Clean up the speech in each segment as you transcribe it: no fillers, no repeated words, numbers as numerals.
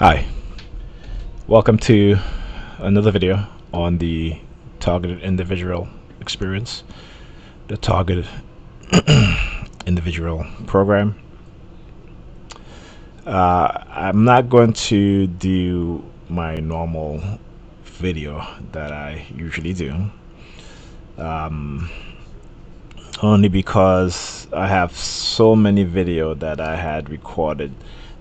Hi, welcome to another video on the targeted individual experience, the targeted individual program. I'm not going to do my normal video that I usually do, only because I have so many video that I had recorded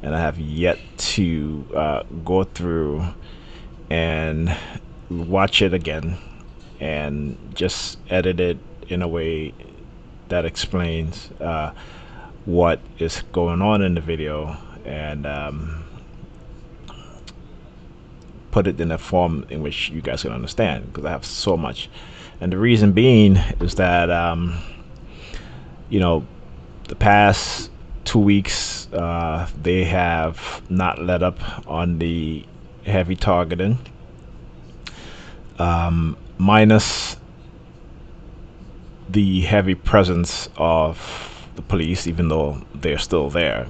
and I have yet to go through and watch it again and just edit it in a way that explains what is going on in the video and put it in a form in which you guys can understand, because I have so much. And the reason being is that the past 2 weeks they have not let up on the heavy targeting, minus the heavy presence of the police, even though they're still there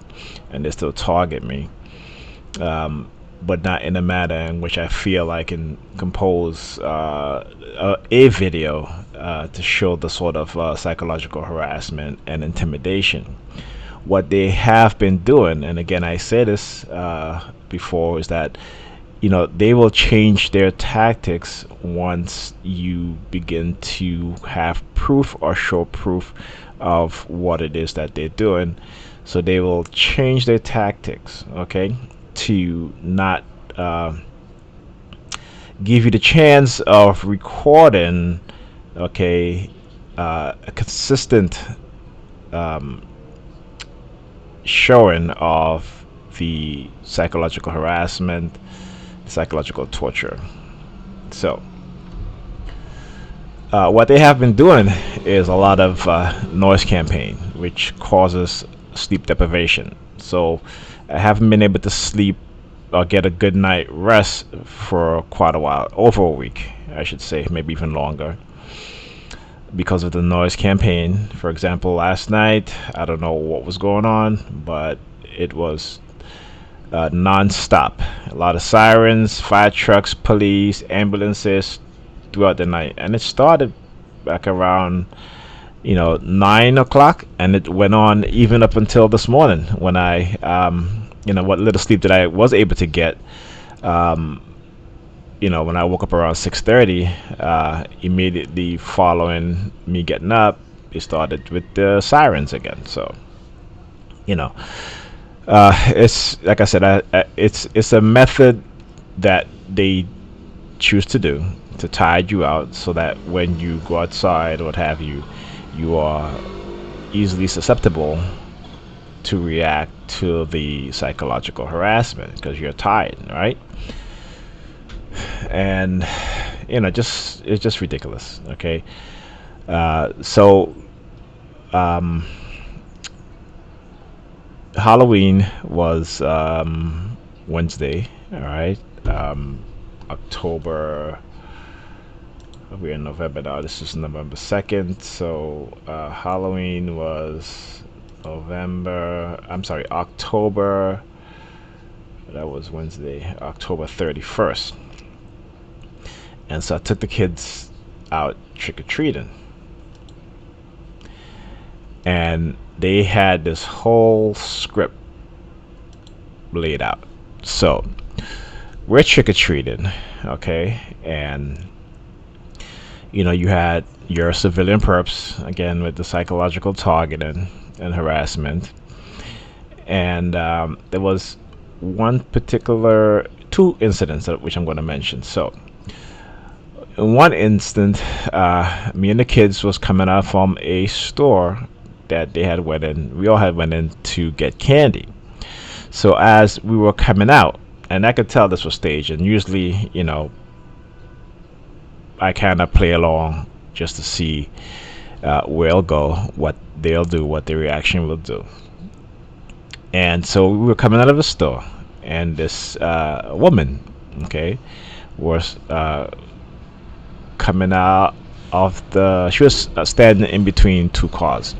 and they still target me, but not in a manner in which I feel I can compose a video to show the sort of psychological harassment and intimidation. What they have been doing, and again I say this before, is that they will change their tactics once you begin to have proof or show proof of what it is that they're doing. So they will change their tactics, okay, to not give you the chance of recording, okay, a consistent showing of the psychological harassment, psychological torture. So what they have been doing is a lot of noise campaign, which causes sleep deprivation. So I haven't been able to sleep or get a good night rest for quite a while, over a week I should say, maybe even longer, because of the noise campaign. For example, last night, I don't know what was going on, but it was non-stop. A lot of sirens, fire trucks, police, ambulances throughout the night, and it started back around 9 o'clock, and it went on even up until this morning when I what little sleep that I was able to get. When I woke up around 6:30, immediately following me getting up, it started with the sirens again. So it's like I said, it's a method that they choose to do to tide you out, so that when you go outside or what have you, you are easily susceptible to react to the psychological harassment because you're tired, right? And it's just ridiculous. Okay, so Halloween was Wednesday. All right, October. We're in November now. This is November 2nd. So Halloween was October. That was Wednesday, October 31st. And so I took the kids out trick-or-treating, and they had this whole script laid out. So we're trick-or-treating, okay, and you had your civilian perps, again with the psychological targeting and harassment, and there was two incidents which I'm going to mention. So in one instant, me and the kids was coming out from a store that they had we all had went in to get candy. So as we were coming out, and I could tell this was staged, and usually I kind of play along just to see where it'll go, what they'll do, what their reaction will do. And so we were coming out of the store, and this woman, okay, was coming out of she was standing in between two cars.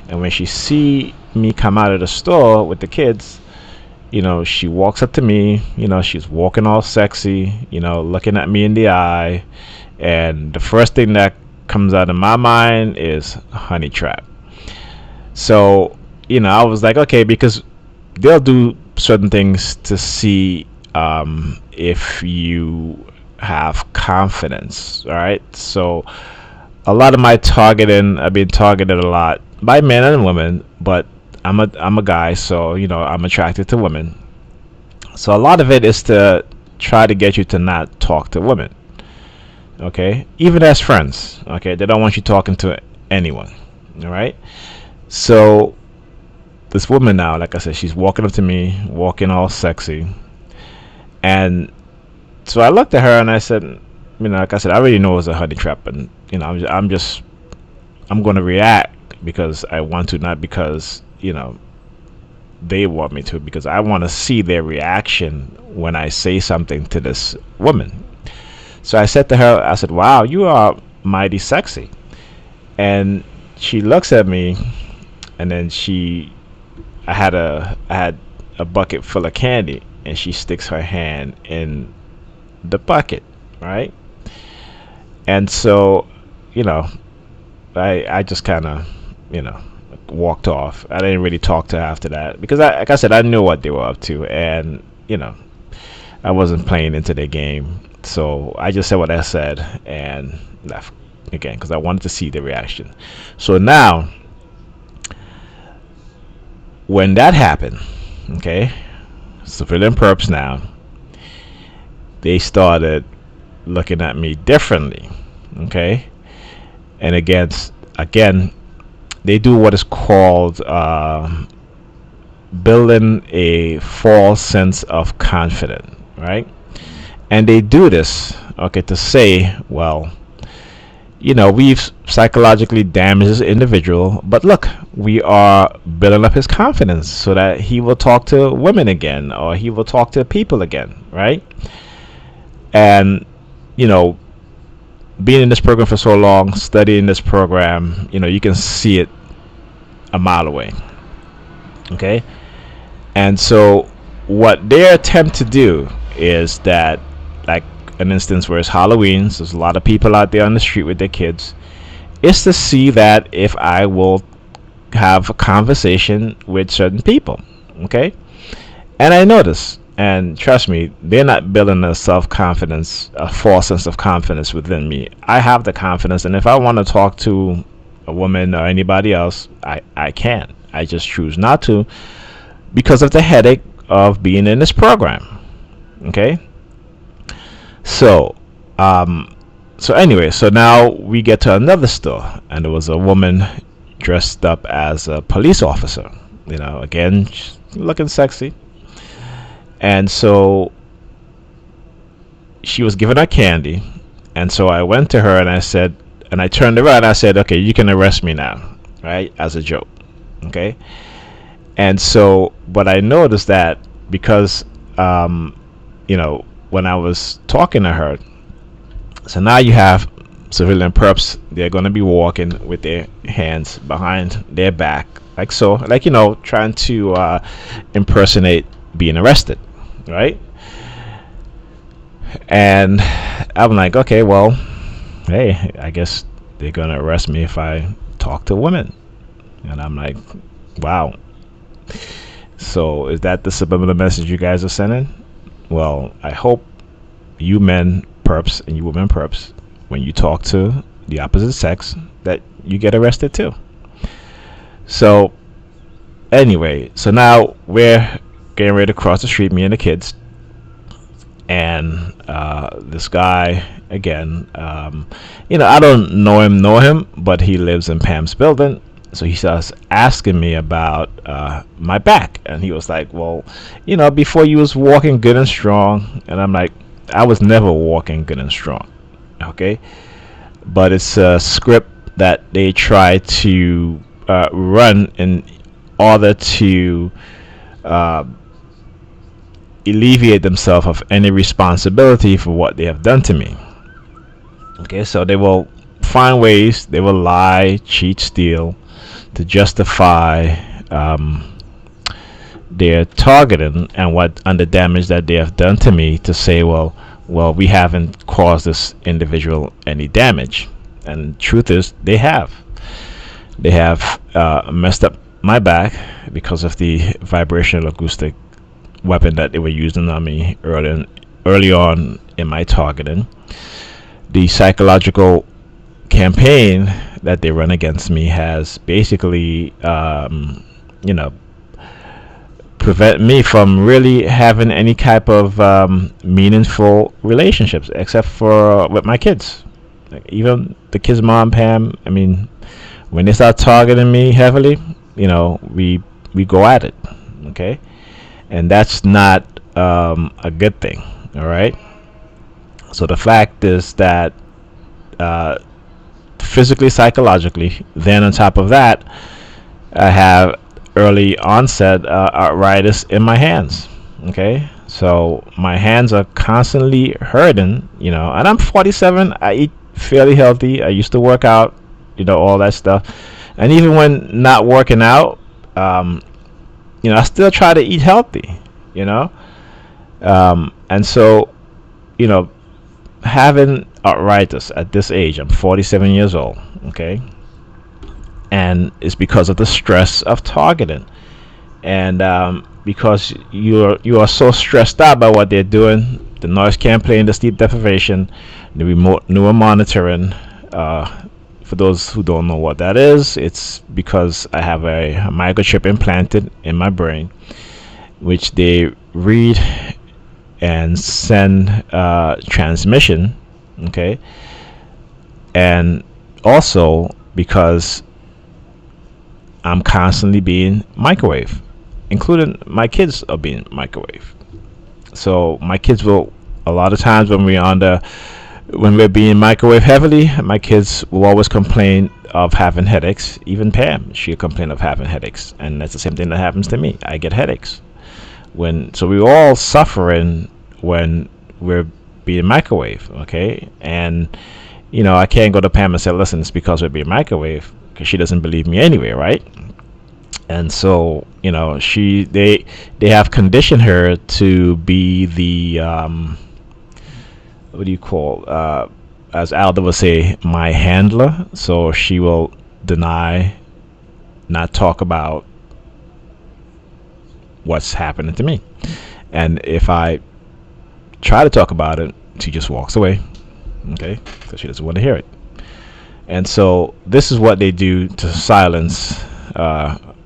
And when she see me come out of the store with the kids, she walks up to me, she's walking all sexy, looking at me in the eye, and the first thing that comes out of my mind is honey trap. So, I was like, okay, because they'll do certain things to see if you have confidence. All right. So, a lot of my targeting, I've been targeted a lot by men and women, but I'm a guy, so I'm attracted to women. So a lot of it is to try to get you to not talk to women. Okay, even as friends. Okay, they don't want you talking to anyone. All right. So this woman now, like I said, she's walking up to me, walking all sexy, and so I looked at her and I said, like I said, I already know it was a honey trap, and I'm going to react because I want to, not because they want me to, because I want to see their reaction when I say something to this woman. So I said to her, I said, "Wow, you are mighty sexy." And she looks at me, and then I had a bucket full of candy, and she sticks her hand in the bucket, right? And so, you know, I just kind of, you know, walked off. I didn't really talk to her after that because, like I said, I knew what they were up to, and I wasn't playing into their game. So I just said what I said and left again because I wanted to see the reaction. So now, when that happened, okay, civilian perps now, they started looking at me differently, okay, and again, they do what is called building a false sense of confidence, right? And they do this, okay, to say, well, we've psychologically damaged this individual, but look, we are building up his confidence so that he will talk to women again or he will talk to people again, right? And, being in this program for so long, studying this program, you can see it a mile away, okay? And so, what they attempt to do is that, like an instance where it's Halloween, so there's a lot of people out there on the street with their kids, is to see that if I will have a conversation with certain people, okay? And I notice, and trust me, they're not building a self-confidence, a false sense of confidence within me. I have the confidence, and if I want to talk to a woman or anybody else, I can. I just choose not to because of the headache of being in this program, okay? So, so now we get to another store, and there was a woman dressed up as a police officer. Again, she's looking sexy, and so she was giving her candy, and so I went to her and I said, and I turned around and I said, "Okay, you can arrest me now," right, as a joke, okay. And so, but I noticed that because, when I was talking to her, so now you have civilian perps. They're going to be walking with their hands behind their back, like so, like trying to impersonate being arrested, right? And I'm like, okay, well, hey, I guess they're going to arrest me if I talk to women. And I'm like, wow. So is that the subliminal message you guys are sending? Well, I hope you men perps and you women perps, when you talk to the opposite sex, that you get arrested too. So anyway, so now we're getting ready to cross the street, me and the kids, and this guy again, I don't know him, but he lives in Pam's building. So he starts asking me about my back, and he was like, well, before you was walking good and strong. And I'm like, I was never walking good and strong, okay? But it's a script that they try to run in order to alleviate themselves of any responsibility for what they have done to me. Okay, so they will find ways, they will lie, cheat, steal, to justify they're targeting and the damage that they have done to me to say, well, we haven't caused this individual any damage. And truth is, they have. They have messed up my back because of the vibrational acoustic weapon that they were using on me early on in my targeting. The psychological campaign that they run against me has basically, you know, prevent me from really having any type of meaningful relationships, except for with my kids. Like, even the kids' mom, Pam. I mean, when they start targeting me heavily, we go at it. Okay, and that's not a good thing. All right. So the fact is that physically, psychologically, then on top of that, I have early onset arthritis in my hands. Okay, so my hands are constantly hurting. And I'm 47. I eat fairly healthy. I used to work out, all that stuff, and even when not working out, I still try to eat healthy. And so, you know, having arthritis at this age, I'm 47 years old. Okay, and it's because of the stress of targeting, and because you are so stressed out by what they're doing, the noise canceling, the sleep deprivation, the remote neural monitoring. For those who don't know what that is, it's because I have a microchip implanted in my brain, which they read and send transmission. Okay, and also because I'm constantly being microwaved, including my kids are being microwaved. So my kids will, a lot of times when we're being microwaved heavily, my kids will always complain of having headaches. Even Pam, she'll complain of having headaches, and that's the same thing that happens to me. I get headaches so we're all suffering when we're being microwaved. Okay, and I can't go to Pam and say, listen, it's because we're being microwaved, because she doesn't believe me anyway, right? And so they have conditioned her to be the what do you call, as Alda would say, my handler. So she will deny, not talk about what's happening to me, and if I try to talk about it, she just walks away. Okay, because she doesn't want to hear it. And so this is what they do to silence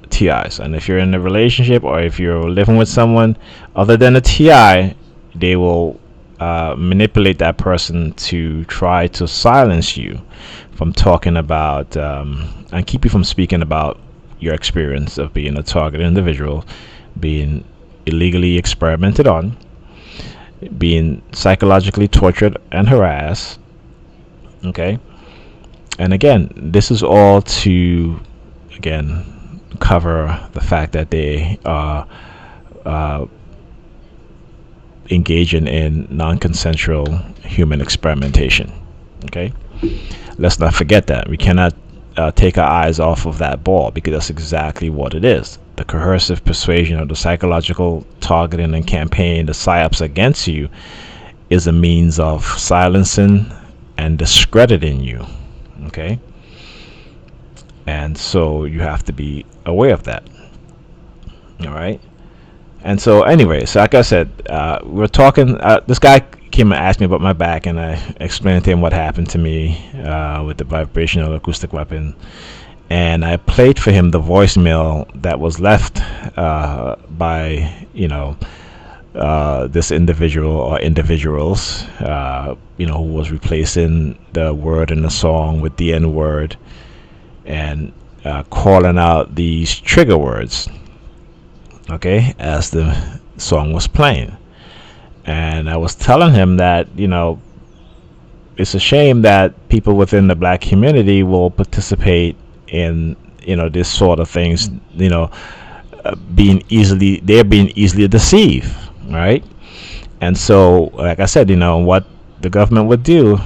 TIs. And if you're in a relationship, or if you're living with someone other than a TI, they will manipulate that person to try to silence you from talking about and keep you from speaking about your experience of being a targeted individual, being illegally experimented on, being psychologically tortured and harassed. Okay, and again, this is all to, again, cover the fact that they are engaging in non-consensual human experimentation. Okay, let's not forget that. We cannot take our eyes off of that ball, because that's exactly what it is. The coercive persuasion, or the psychological targeting and campaign, the psyops against you, is a means of silencing and discrediting you. Okay, and so you have to be aware of that. All right. And so anyway, so like I said, we're talking, this guy came and asked me about my back, and I explained to him what happened to me with the vibrational acoustic weapon, and I played for him the voicemail that was left by this individual, or individuals, who was replacing the word in the song with the N word, and calling out these trigger words, okay, as the song was playing. And I was telling him that, it's a shame that people within the black community will participate in, this sort of things, they're being easily deceived, right? And so, like I said, what the government would do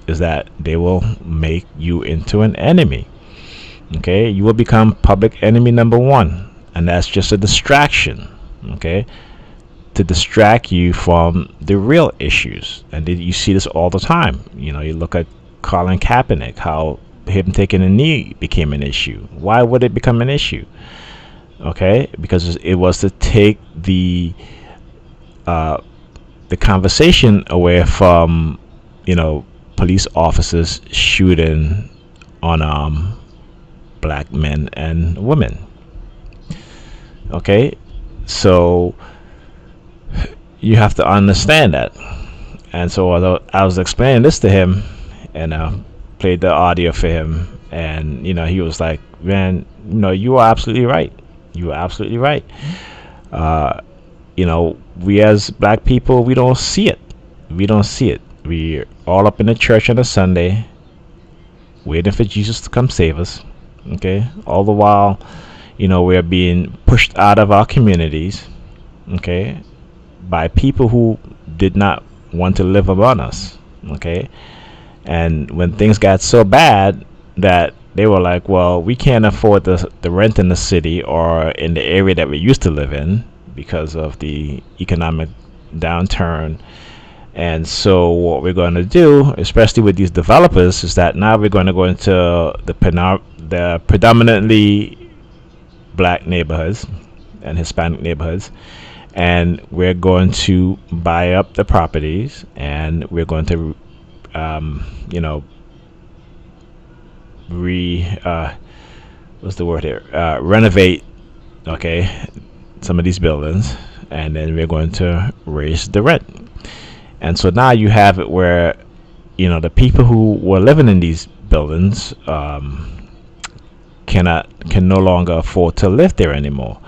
is that they will make you into an enemy. Okay, you will become public enemy number one. and that's just a distraction, okay, to distract you from the real issues. And you see this all the time. You look at Colin Kaepernick, how him taking a knee became an issue. Why would it become an issue? Okay, because it was to take uh, the conversation away from police officers shooting on black men and women. Okay, so you have to understand that. And so I was explaining this to him, and played the audio for him, and he was like, "Man, you are absolutely right. You are absolutely right. We as black people, we don't see it. We don't see it. We're all up in the church on a Sunday, waiting for Jesus to come save us. Okay, all the while, we're being pushed out of our communities. Okay, by people who did not want to live among us. Okay, and when things got so bad that they were like, well, we can't afford the rent in the city or in the area that we used to live in because of the economic downturn. And so what we're going to do, especially with these developers, is that now we're going to go into the predominantly black neighborhoods and Hispanic neighborhoods, and we're going to buy up the properties, and we're going to what's the word here, renovate, okay, some of these buildings, and then we're going to raise the rent. And so now you have it where the people who were living in these buildings can no longer afford to live there anymore,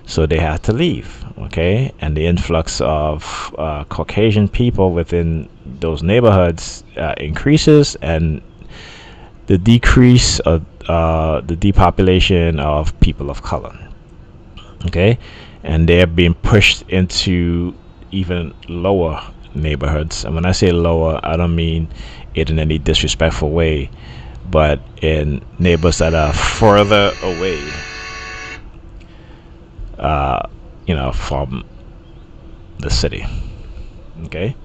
so they have to leave. Okay, and the influx of Caucasian people within those neighborhoods increases, and the decrease of the depopulation of people of color. Okay, and they're being pushed into even lower neighborhoods. And when I say lower, I don't mean it in any disrespectful way, but in neighborhoods that are further away from the city. Okay,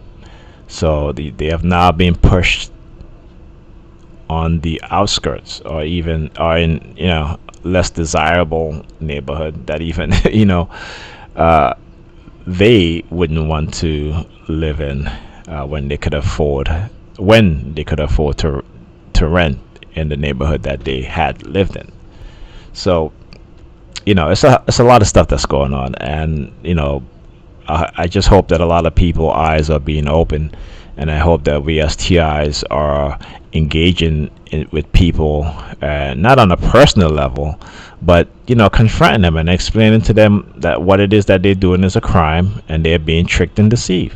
so they have now been pushed on the outskirts, or even are in less desirable neighborhood that even they wouldn't want to live in when they could afford to rent in the neighborhood that they had lived in. So it's a lot of stuff that's going on, and I just hope that a lot of people's eyes are being open, and I hope that we as TIs are engaging with people, not on a personal level, but confronting them and explaining to them that what it is that they're doing is a crime, and they're being tricked and deceived,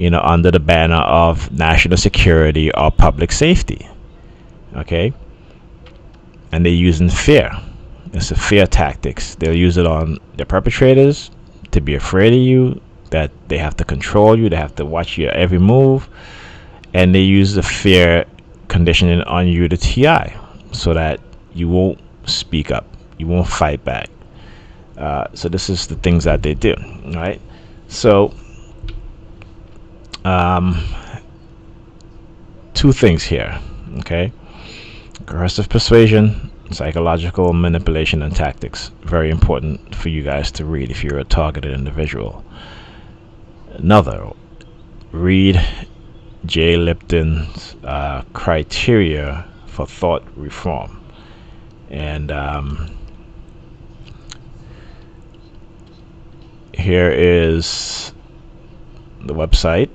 under the banner of national security or public safety. Okay, and they're using fear. It's a fear tactics. They'll use it on the perpetrators to be afraid of you, that they have to control you, they have to watch your every move, and they use the fear conditioning on you, the TI, so that you won't speak up, you won't fight back. So this is the things that they do, right? So two things here, okay? Coercive persuasion, psychological manipulation and tactics. Very important for you guys to read if you're a targeted individual. Another, read Jay Lipton's criteria for thought reform. And here is the website.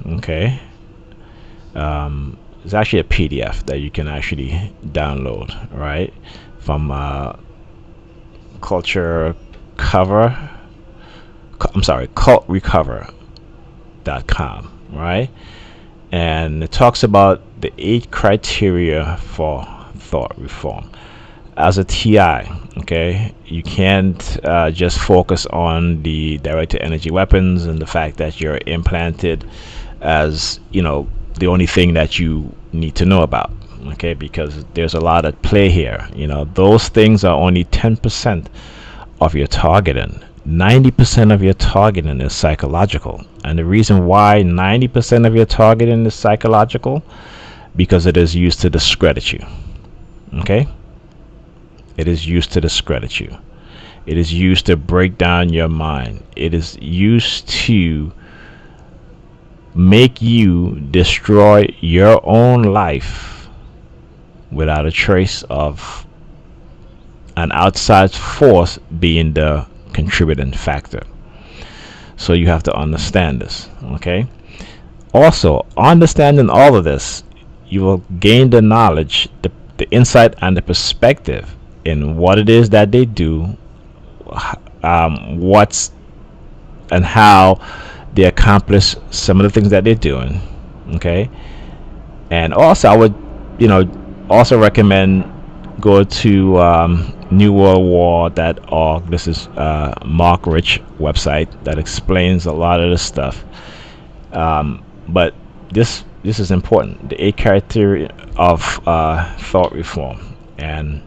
Okay. It's actually a PDF that you can actually download, right, from cultrecover.com, right? And it talks about the 8 criteria for thought reform. As a TI, okay, you can't just focus on the directed energy weapons and the fact that you're implanted as the only thing that you need to know about, okay, because there's a lot at play here. Those things are only 10% of your targeting. 90% of your targeting is psychological. And the reason why 90% of your targeting is psychological, because it is used to discredit you. Okay? It is used to discredit you. It is used to break down your mind. It is used to make you destroy your own life without a trace of an outside force being the contributing factor. So you have to understand this, okay? Also, understanding all of this, you will gain the knowledge, the insight, and the perspective in what it is that they do, what's and how they accomplish some of the things that they're doing, okay? And also, I would, also recommend go to newworldwar.org. This is Mark Rich website that explains a lot of this stuff. But this is important. The 8 criteria of thought reform, and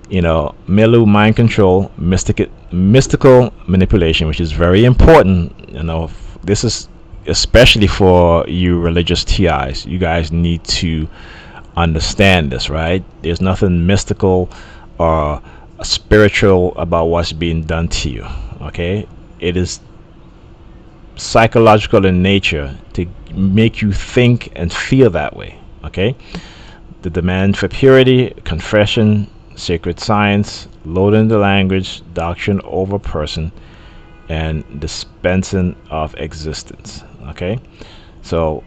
Milu, mind control, mystical manipulation, which is very important. This is especially for you religious TIs. You guys need to understand this, right? There's nothing mystical or spiritual about what's being done to you, okay? It is psychological in nature to make you think and feel that way, okay? The demand for purity, confession, sacred science, loading the language, doctrine over person, and dispensing of existence, okay? So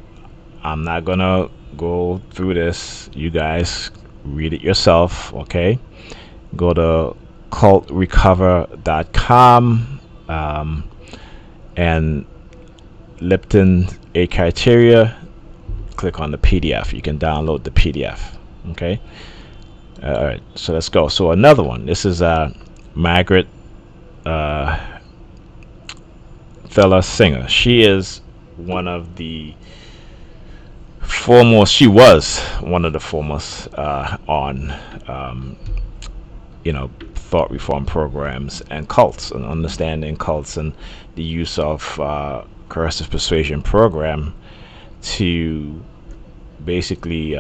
I'm not gonna go through this. You guys read it yourself, okay? Go to cultrecover.com, and Lipton 8 criteria. Click on the PDF. You can download the PDF, okay? All right, so let's go. So another one. This is Margaret Thela Singer. She is one of the foremost. She was one of the foremost on thought reform programs and cults, and understanding cults, and the use of Coercive Persuasion Program to basically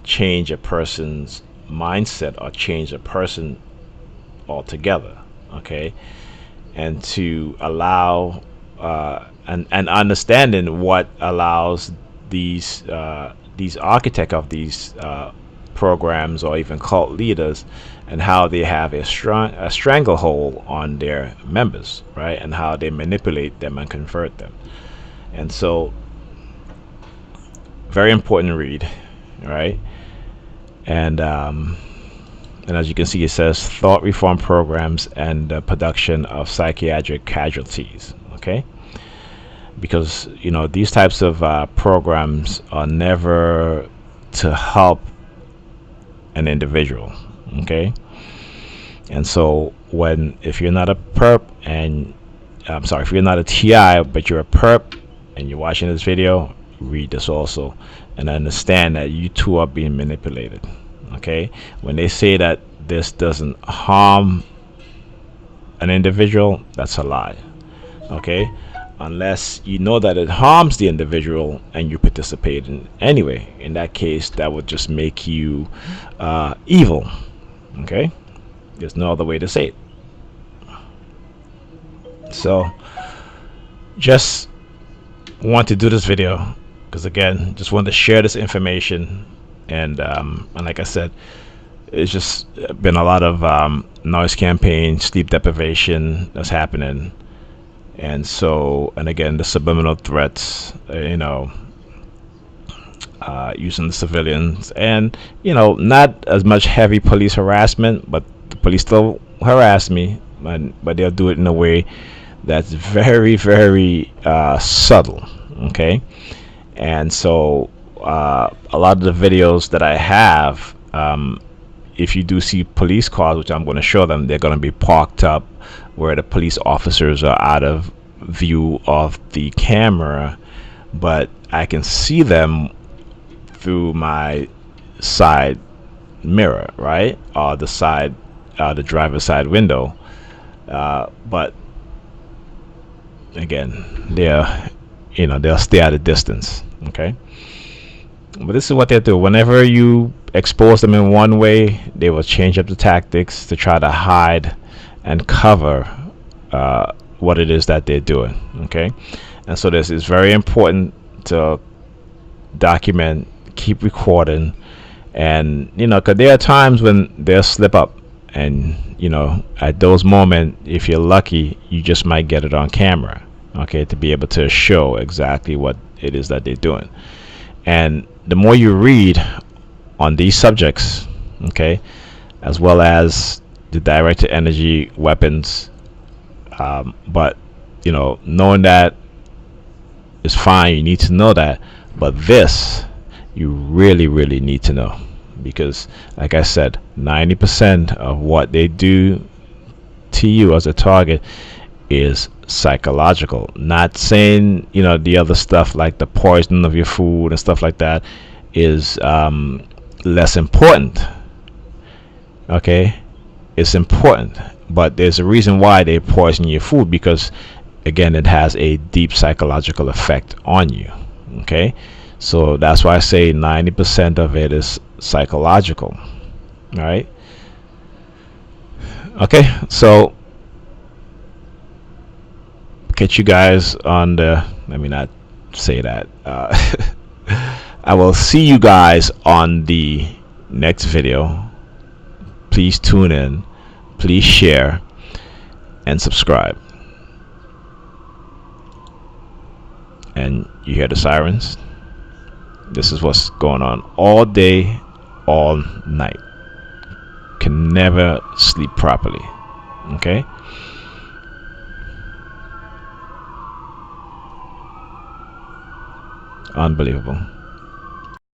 change a person's mindset or change a person altogether, okay? And to allow and understanding what allows these architect of these programs, or even cult leaders, and how they have a stranglehold on their members, right? And how they manipulate them and convert them. And so, very important read, right? And as you can see, it says thought reform programs and the production of psychiatric casualties, okay? Because these types of programs are never to help an individual, okay? And so if you're not a perp, and if you're not a TI but you're a perp and you're watching this video, read this also and understand that you too are being manipulated, okay? When they say that this doesn't harm an individual, that's a lie, okay? Unless you know that it harms the individual and you participate in anyway. In that case, that would just make you evil, okay? There's no other way to say it. So just want to do this video because, again, just want to share this information, and like I said, it's just been a lot of noise campaign, sleep deprivation that's happening. And so, and again, the subliminal threats, using the civilians, and not as much heavy police harassment, but the police still harass me, but they'll do it in a way that's very, very subtle, okay? And so a lot of the videos that I have, if you do see police cars, which I'm going to show them, they're going to be parked up where the police officers are out of view of the camera, but I can see them through my side mirror, right? Or the side the driver's side window. But again, they'll stay at a distance. Okay, but this is what they do. Whenever you expose them in one way, they will change up the tactics to try to hide and cover what it is that they're doing. Okay, and so this is very important to document, keep recording, and because there are times when they'll slip up, and at those moments, if you're lucky, you just might get it on camera, okay, to be able to show exactly what it is that they're doing. And the more you read on these subjects, okay, as well as the directed energy weapons, but knowing that is fine, you need to know that, but this you really need to know, because like I said, 90% of what they do to you as a target is psychological. Not saying the other stuff like the poisoning of your food and stuff like that is less important. Okay, it's important, but there's a reason why they poison your food, because again, it has a deep psychological effect on you. Okay, so that's why I say 90% of it is psychological. All right. Okay, so catch you guys on the, let me not say that, I will see you guys on the next video. Please tune in, please share and subscribe. And you hear the sirens. This is what's going on all day, all night. Can never sleep properly. Okay, unbelievable.